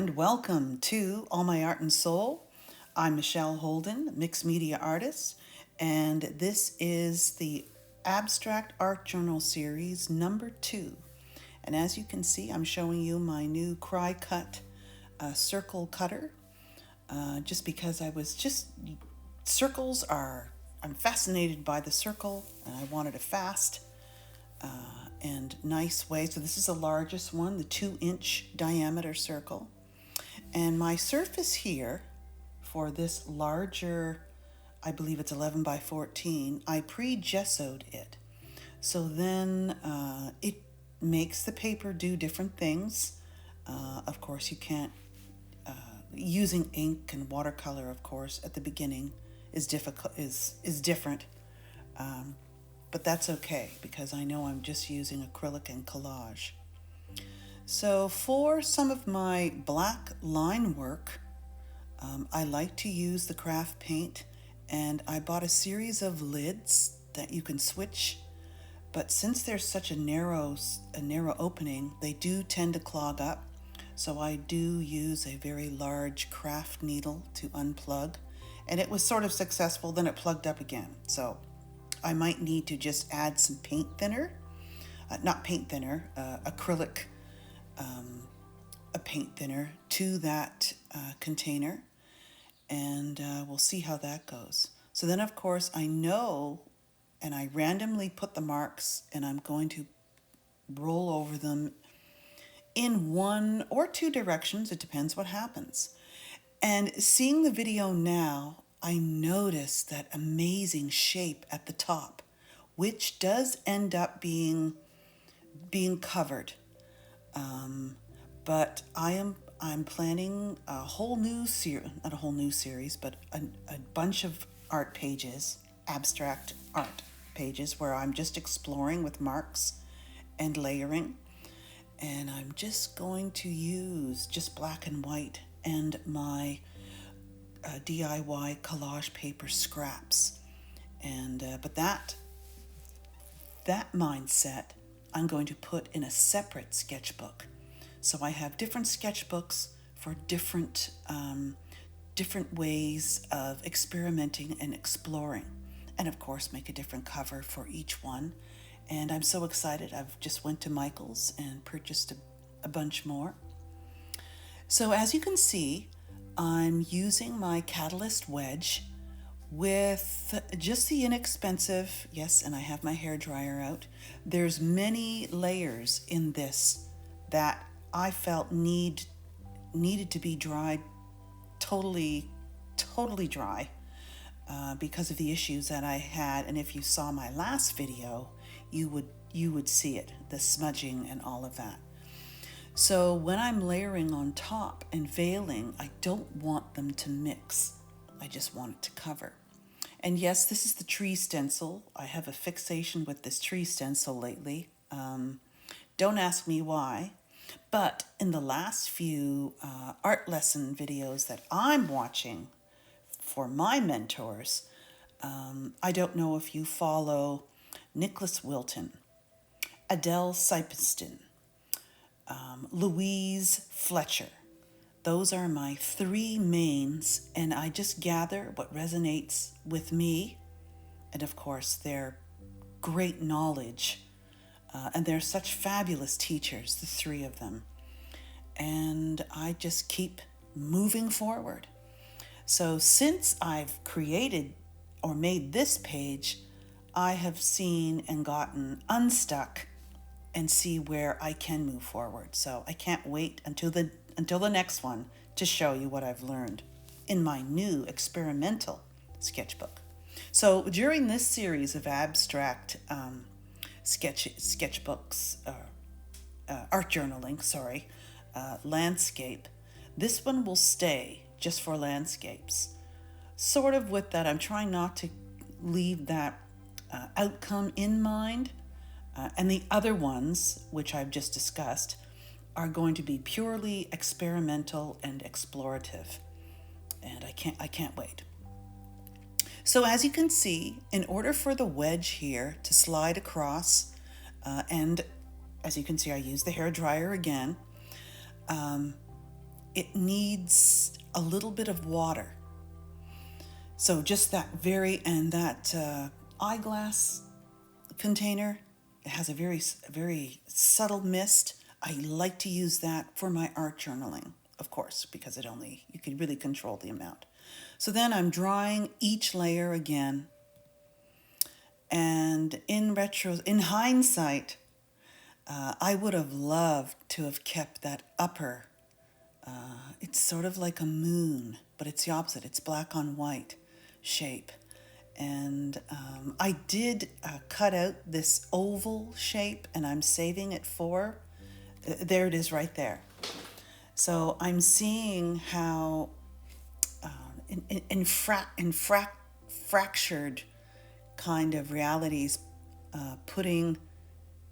and welcome to All My Art and Soul. I'm Michele Holden, mixed media artist, and this is the Abstract Art Journal series number 2. And as you can see, I'm showing you my new Cry Cut circle cutter, just because I'm fascinated by the circle, and I wanted a fast and nice way. So this is the largest one, the 2-inch diameter circle. And my surface here for this larger, I believe it's 11 by 14, I pre-gessoed it. So then it makes the paper do different things. Of course, you can't, using ink and watercolor, of course, at the beginning is different. But that's okay because I know I'm just using acrylic and collage. So for some of my black line work, I like to use the craft paint, and I bought a series of lids that you can switch. But since there's such a narrow opening, they do tend to clog up. So I do use a very large craft needle to unplug, and it was sort of successful. Then it plugged up again. So I might need to just add some paint thinner, acrylic, a paint thinner to that container, and we'll see how that goes. So then, of course, I know, and I randomly put the marks, and I'm going to roll over them in one or two directions. It depends what happens. And seeing the video now, I noticed that amazing shape at the top, which does end up being covered. But I'm planning a whole new series, not a whole new series, but a bunch of art pages, abstract art pages, where I'm just exploring with marks and layering. And I'm just going to use just black and white and my DIY collage paper scraps, and but that mindset I'm going to put in a separate sketchbook. So I have different sketchbooks for different ways of experimenting and exploring, and of course make a different cover for each one. And I'm so excited. I've just went to Michael's and purchased a bunch more. So as you can see, I'm using my catalyst wedge with just the inexpensive, yes, and I have my hair dryer out. There's many layers in this that I felt needed to be dried totally dry because of the issues that I had. And if you saw my last video, you would see it, the smudging and all of that. So when I'm layering on top and veiling, I don't want them to mix. I just want it to cover. And yes, this is the tree stencil. I have a fixation with this tree stencil lately. Don't ask me why. But in the last few art lesson videos that I'm watching for my mentors, I don't know if you follow Nicholas Wilton, Adele Sipeston, Louise Fletcher. Those are my 3 mains, and I just gather what resonates with me, and of course their great knowledge, and they're such fabulous teachers, the 3 of them, and I just keep moving forward. So since I've created or made this page, I have seen and gotten unstuck and see where I can move forward. So I can't wait until the next one to show you what I've learned in my new experimental sketchbook. So during this series of abstract sketchbooks, art journaling, landscape, this one will stay just for landscapes. Sort of with that, I'm trying not to leave that outcome in mind. And the other ones, which I've just discussed, are going to be purely experimental and explorative. And I can't wait. So as you can see, in order for the wedge here to slide across, and as you can see, I use the hair dryer again, it needs a little bit of water. So just that eyeglass container, it has a very subtle mist. I like to use that for my art journaling, of course, because you can really control the amount. So then I'm drawing each layer again. And in hindsight, I would have loved to have kept that upper. It's sort of like a moon, but it's the opposite. It's black on white shape. And I did cut out this oval shape, and I'm saving it for, there it is right there. So I'm seeing how fractured kind of realities, putting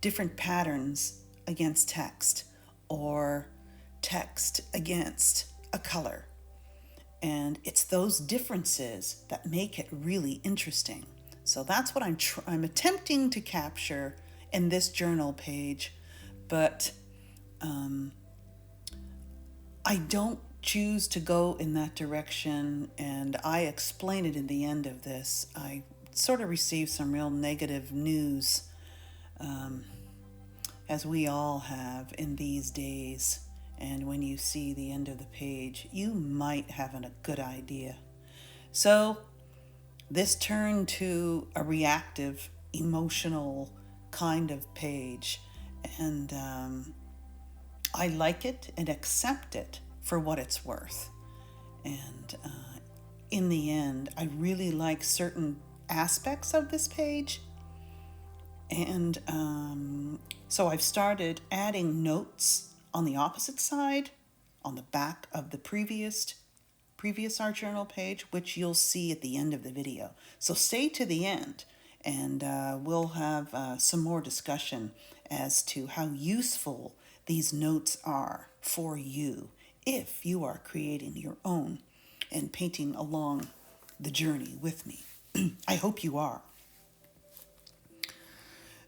different patterns against text, or text against a color. And it's those differences that make it really interesting. So that's what I'm attempting to capture in this journal page, but I don't choose to go in that direction, and I explain it in the end of this. I sort of received some real negative news, as we all have in these days. And when you see the end of the page, you might have a good idea. So this turned to a reactive, emotional kind of page. And I like it and accept it for what it's worth. And in the end, I really like certain aspects of this page. And so I've started adding notes on the opposite side, on the back of the previous art journal page, which you'll see at the end of the video. So stay to the end, and we'll have some more discussion as to how useful these notes are for you if you are creating your own and painting along the journey with me. I hope you are.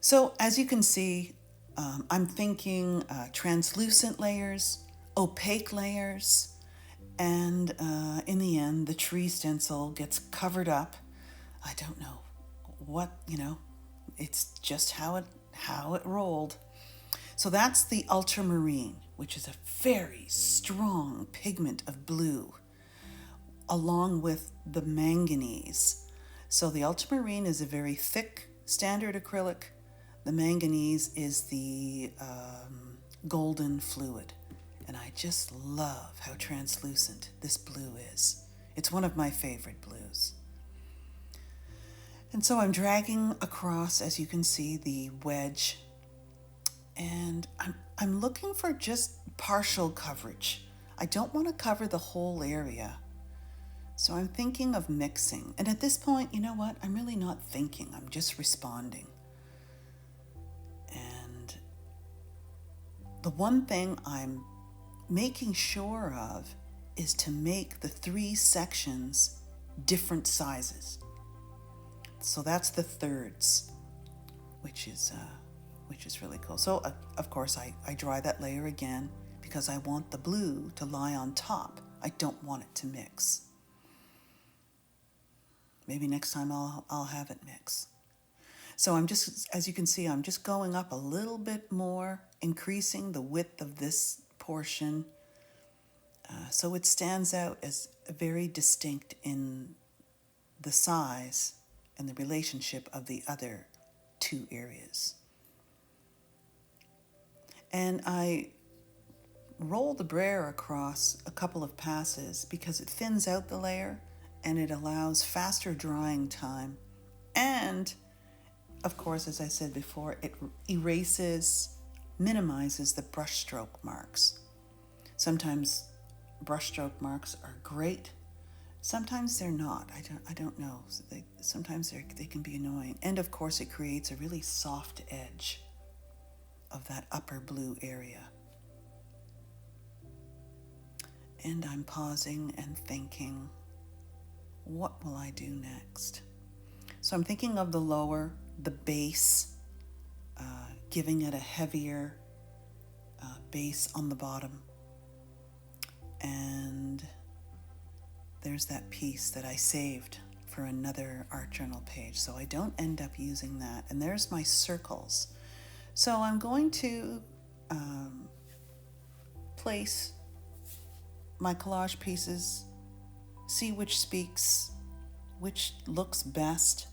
So as you can see, I'm thinking translucent layers, opaque layers, and in the end, the tree stencil gets covered up. I don't know what, it's just how it rolled. So that's the ultramarine, which is a very strong pigment of blue, along with the manganese. So the ultramarine is a very thick standard acrylic. The manganese is the golden fluid. And I just love how translucent this blue is. It's one of my favorite blues. And so I'm dragging across, as you can see, the wedge. And I'm looking for just partial coverage. I don't want to cover the whole area. So I'm thinking of mixing. And at this point, you know what? I'm really not thinking. I'm just responding. And the one thing I'm making sure of is to make the 3 sections different sizes. So that's the thirds, which is really cool. So of course I dry that layer again because I want the blue to lie on top. I don't want it to mix. Maybe next time I'll have it mix. So I'm just, as you can see, I'm just going up a little bit more, increasing the width of this portion, so it stands out as very distinct in the size and the relationship of the other 2 areas. And I roll the brayer across a couple of passes because it thins out the layer and it allows faster drying time. And of course, as I said before, it minimizes the brushstroke marks. Sometimes brushstroke marks are great. Sometimes they're not. I don't know. Sometimes they can be annoying. And of course, it creates a really soft edge of that upper blue area. And I'm pausing and thinking, what will I do next? So I'm thinking of the lower, the base, giving it a heavier base on the bottom. And there's that piece that I saved for another art journal page, so I don't end up using that. And there's my circles. So I'm going to place my collage pieces, see which speaks, which looks best.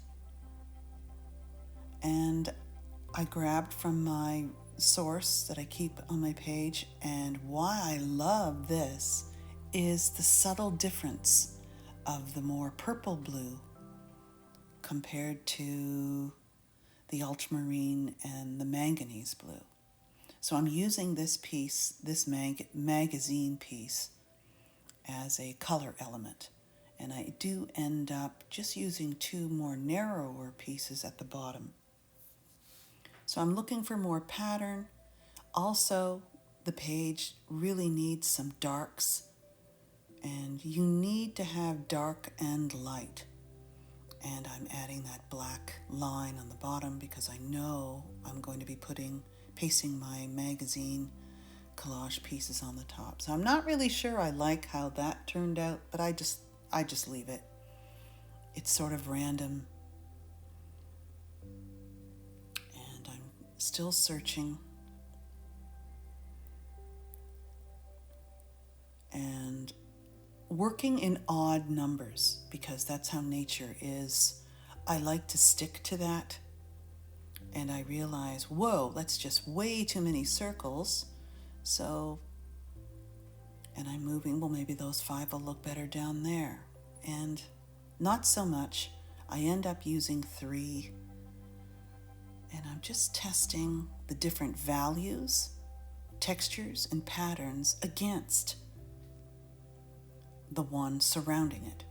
And I grabbed from my source that I keep on my page, and why I love this is the subtle difference of the more purple blue compared to the ultramarine and the manganese blue. So I'm using this piece, this magazine piece, as a color element. And I do end up just using two more narrower pieces at the bottom. So I'm looking for more pattern. Also, the page really needs some darks, and you need to have dark and light. And I'm adding that black line on the bottom because I know I'm going to be pasting my magazine collage pieces on the top. So I'm not really sure I like how that turned out, but I just leave it. It's sort of random. And I'm still searching. And working in odd numbers, because that's how nature is. I like to stick to that. And I realize, whoa, that's just way too many circles. So, and I'm moving, well, maybe those 5 will look better down there. And not so much. I end up using 3. And I'm just testing the different values, textures, and patterns against the one surrounding it.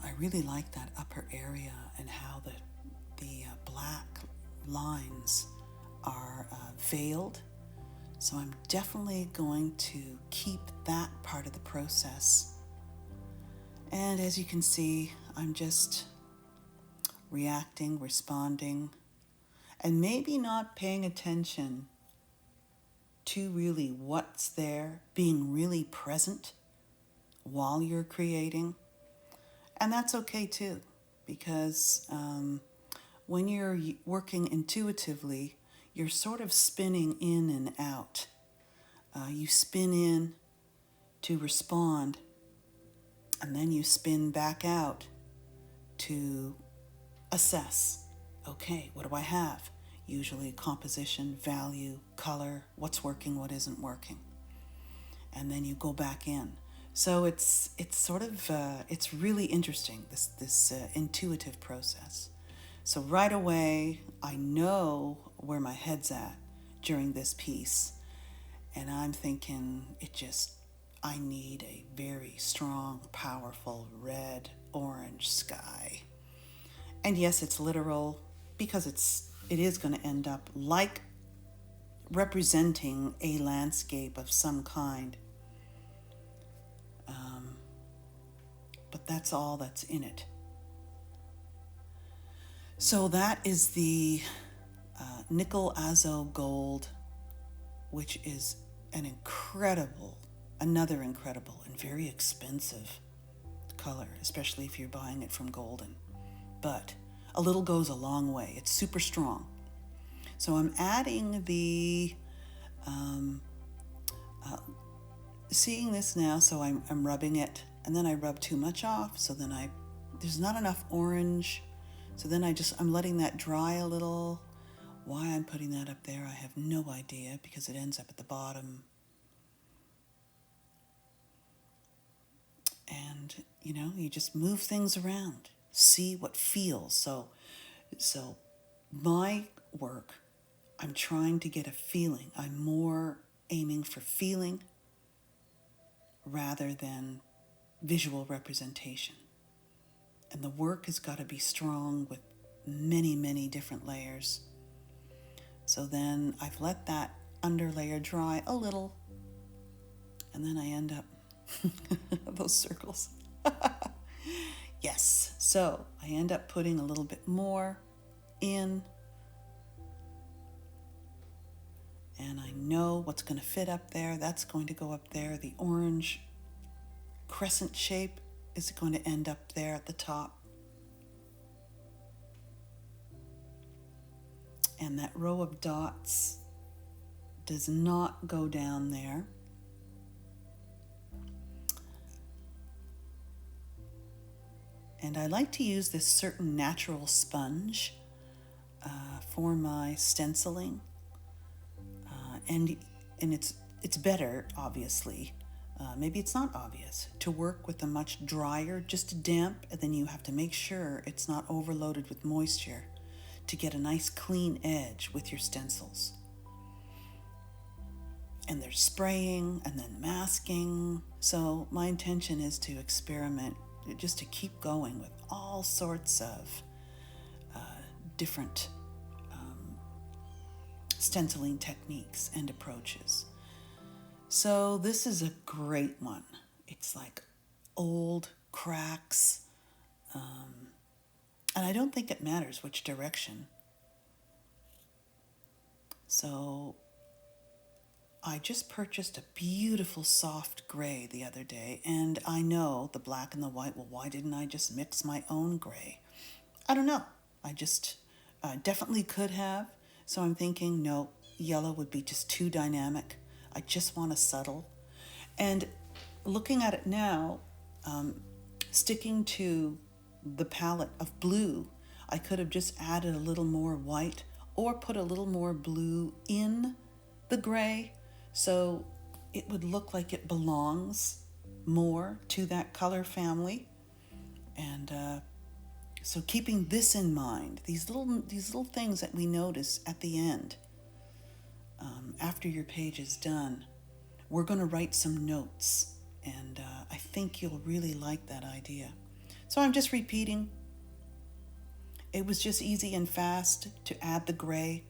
I really like that upper area and how the black lines are veiled. So I'm definitely going to keep that part of the process. And as you can see, I'm just reacting, responding, and maybe not paying attention to really what's there, being really present while you're creating. And that's okay too, because when you're working intuitively, you're sort of spinning in and out. You spin in to respond, and then you spin back out to assess. Okay, what do I have? Usually composition, value, color, what's working, what isn't working. And then you go back in. So it's sort of, it's really interesting, this intuitive process. So right away, I know where my head's at during this piece. And I'm thinking, I need a very strong, powerful red, orange sky. And yes, it's literal because it is going to end up like representing a landscape of some kind. But that's all that's in it. So that is the nickel azo gold, which is another incredible and very expensive color, especially if you're buying it from Golden. But a little goes a long way. It's super strong. So I'm adding the, seeing this now, so I'm rubbing it, and then I rub too much off, so then there's not enough orange, so then I'm letting that dry a little. Why I'm putting that up there, I have no idea, because it ends up at the bottom. And, you just move things around, see what feels. So my work, I'm trying to get a feeling. I'm more aiming for feeling rather than visual representation. And the work has got to be strong with many, many different layers. So then I've let that under layer dry a little, and then I end up those circles. Yes, so I end up putting a little bit more in, And I know what's going to fit up there. That's going to go up there. The orange crescent shape is going to end up there at the top. And that row of dots does not go down there. And I like to use this certain natural sponge for my stenciling. And it's better, obviously, maybe it's not obvious, to work with a much drier, just damp, and then you have to make sure it's not overloaded with moisture to get a nice clean edge with your stencils. And there's spraying and then masking. So my intention is to experiment, just to keep going with all sorts of different stenciling techniques and approaches. So this is a great one. It's like old cracks, and I don't think it matters which direction. So I just purchased a beautiful soft gray the other day, and I know the black and the white. Well, why didn't I just mix my own gray? I don't know. I just definitely could have. So I'm thinking, no, yellow would be just too dynamic. I just want a subtle. And looking at it now, sticking to the palette of blue, I could have just added a little more white or put a little more blue in the gray, so it would look like it belongs more to that color family. And so keeping this in mind, these little things that we notice at the end, after your page is done, we're going to write some notes, and I think you'll really like that idea. So I'm just repeating. It was just easy and fast to add the gray,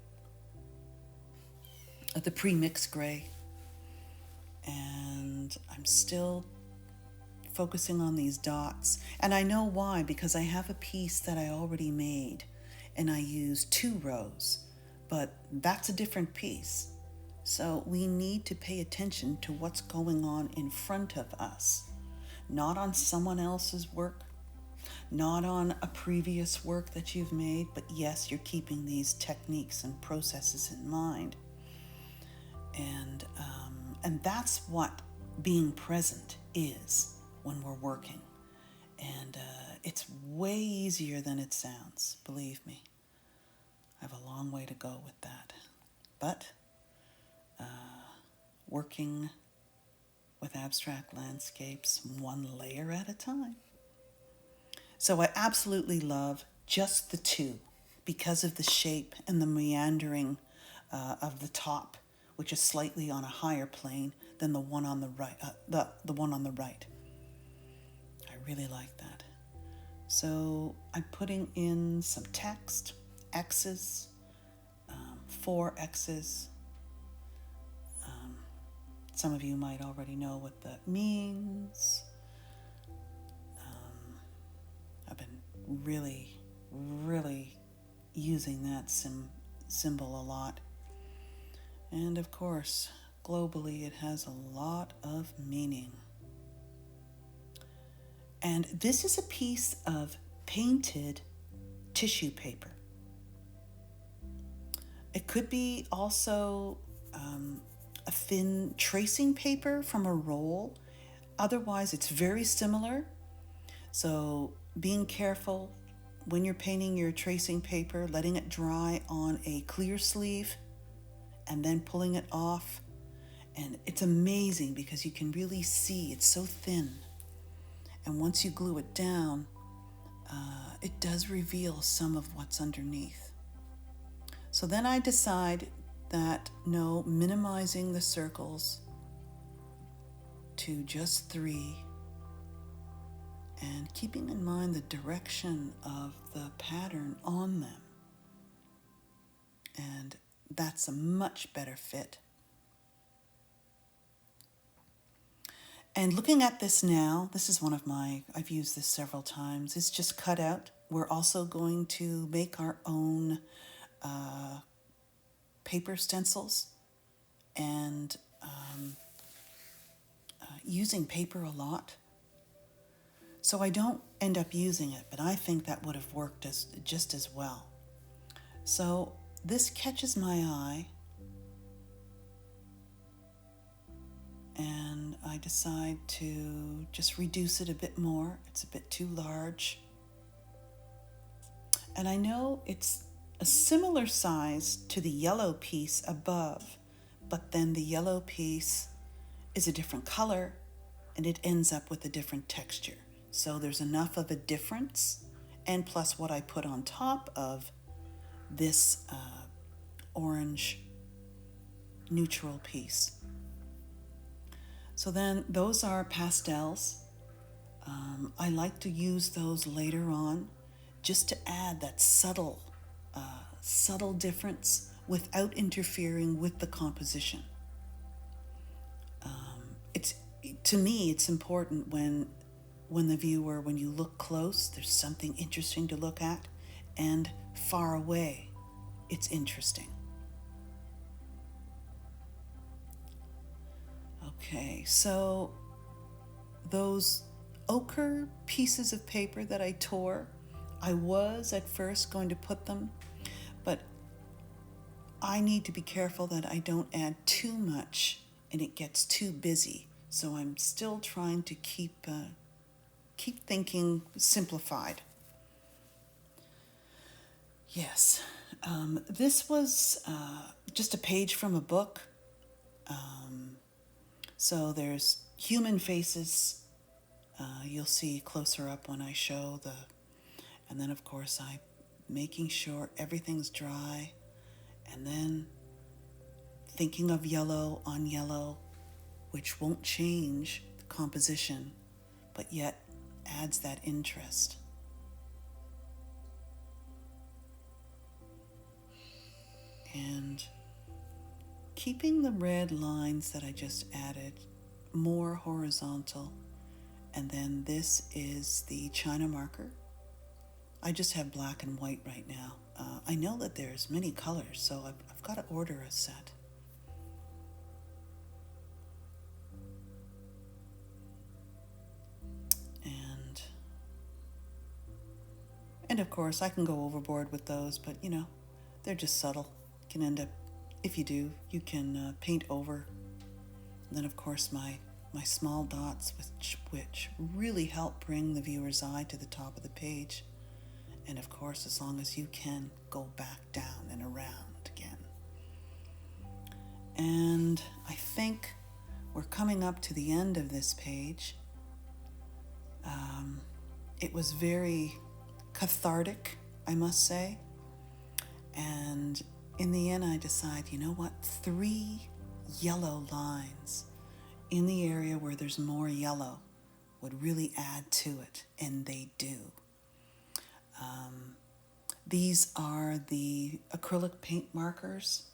the pre-mixed gray, and I'm still focusing on these dots. And I know why, because I have a piece that I already made and I used 2 rows, but that's a different piece. So we need to pay attention to what's going on in front of us, not on someone else's work, not on a previous work that you've made, but yes, you're keeping these techniques and processes in mind. And that's what being present is when we're working. And it's way easier than it sounds, believe me. I have a long way to go with that. But working with abstract landscapes one layer at a time. So I absolutely love just the 2 because of the shape and the meandering of the top, which is slightly on a higher plane than the one on the right. The one on the right. I really like that. So I'm putting in some text, X's, 4 X's. Some of you might already know what that means. I've been really, really using that symbol a lot. And of course, globally, it has a lot of meaning. And this is a piece of painted tissue paper. It could be also a thin tracing paper from a roll. Otherwise, it's very similar. So being careful when you're painting your tracing paper, letting it dry on a clear sleeve and then pulling it off. And it's amazing because you can really see it's so thin. And once you glue it down, it does reveal some of what's underneath. So then I decide that no, minimizing the circles to just 3 and keeping in mind the direction of the pattern on them. And that's a much better fit. And looking at this now, this is one of I've used this several times, it's just cut out. We're also going to make our own paper stencils. and using paper a lot. So I don't end up using it, but I think that would have worked just as well. So this catches my eye, and I decide to just reduce it a bit more. It's a bit too large. And I know it's a similar size to the yellow piece above, but then the yellow piece is a different color and it ends up with a different texture. So there's enough of a difference, and plus what I put on top of this orange neutral piece. So then those are pastels. I like to use those later on just to add that subtle difference without interfering with the composition. To me, it's important when you look close, there's something interesting to look at, and far away, it's interesting. Okay, so those ochre pieces of paper that I tore, I was at first going to put them, but I need to be careful that I don't add too much and it gets too busy. So I'm still trying to keep thinking simplified. Yes, this was just a page from a book. So there's human faces. You'll see closer up when I show and then of course I'm making sure everything's dry, and then thinking of yellow on yellow, which won't change the composition, but yet adds that interest. And keeping the red lines that I just added more horizontal. And then this is the China marker. I just have black and white right now. I know that there's many colors, so I've got to order a set. And of course, I can go overboard with those, but they're just subtle. You can end up, if you do, you can paint over. And then of course my small dots, which really help bring the viewer's eye to the top of the page. And of course, as long as you can go back down and around again. And I think we're coming up to the end of this page. It was very cathartic, I must say. And in the end, I decide, 3 yellow lines in the area where there's more yellow would really add to it, and they do. These are the acrylic paint markers,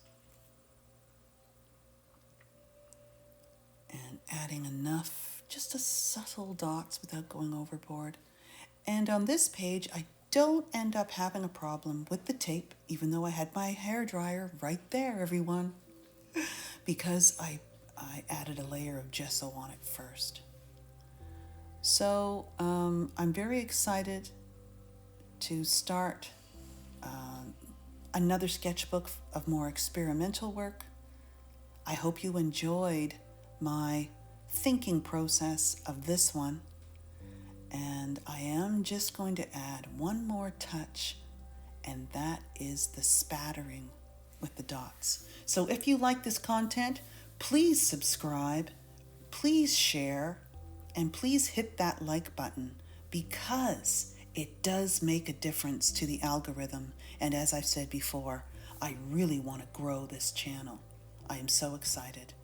and adding enough, just a subtle dots without going overboard. And on this page, I don't end up having a problem with the tape, even though I had my hairdryer right there, everyone, because I added a layer of gesso on it first. So I'm very excited to start another sketchbook of more experimental work. I hope you enjoyed my thinking process of this one. And I am just going to add one more touch, and that is the spattering with the dots. So if you like this content, please subscribe, please share, and please hit that like button, because it does make a difference to the algorithm. And as I've said before, I really want to grow this channel. I am so excited,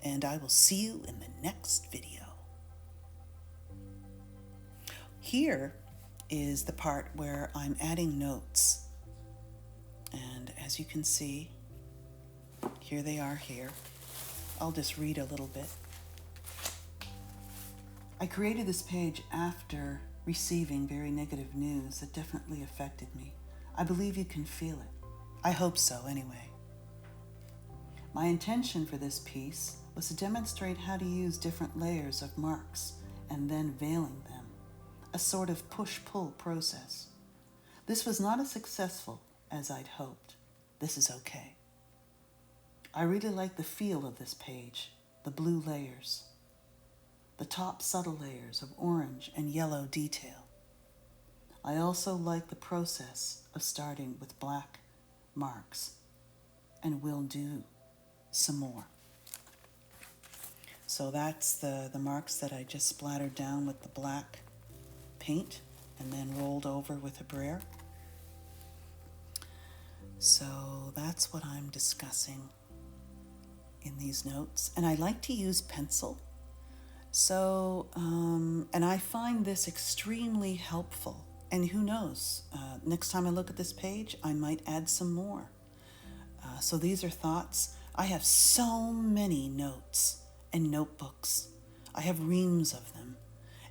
and I will see you in the next video. Here is the part where I'm adding notes. And as you can see, here they are here. I'll just read a little bit. I created this page after receiving very negative news that definitely affected me. I believe you can feel it. I hope so, anyway. My intention for this piece was to demonstrate how to use different layers of marks and then veiling them, a sort of push-pull process. This was not as successful as I'd hoped. This is okay. I really like the feel of this page, the blue layers, the top subtle layers of orange and yellow detail. I also like the process of starting with black marks, and we'll do some more. So that's the marks that I just splattered down with the black paint and then rolled over with a brayer. So that's what I'm discussing in these notes. And I like to use pencil. So, and I find this extremely helpful. And who knows, next time I look at this page, I might add some more. So these are thoughts. I have so many notes and notebooks. I have reams of them.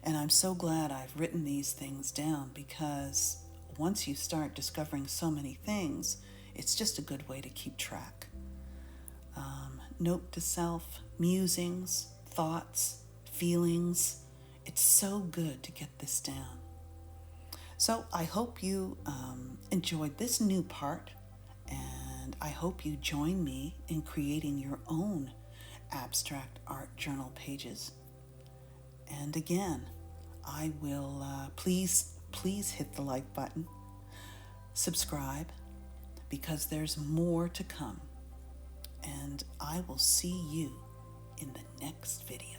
And I'm so glad I've written these things down, because once you start discovering so many things, it's just a good way to keep track. Note to self, musings, thoughts, feelings. It's so good to get this down. So I hope you enjoyed this new part, and I hope you join me in creating your own abstract art journal pages. And again, I will please hit the like button, subscribe, because there's more to come. And I will see you in the next video.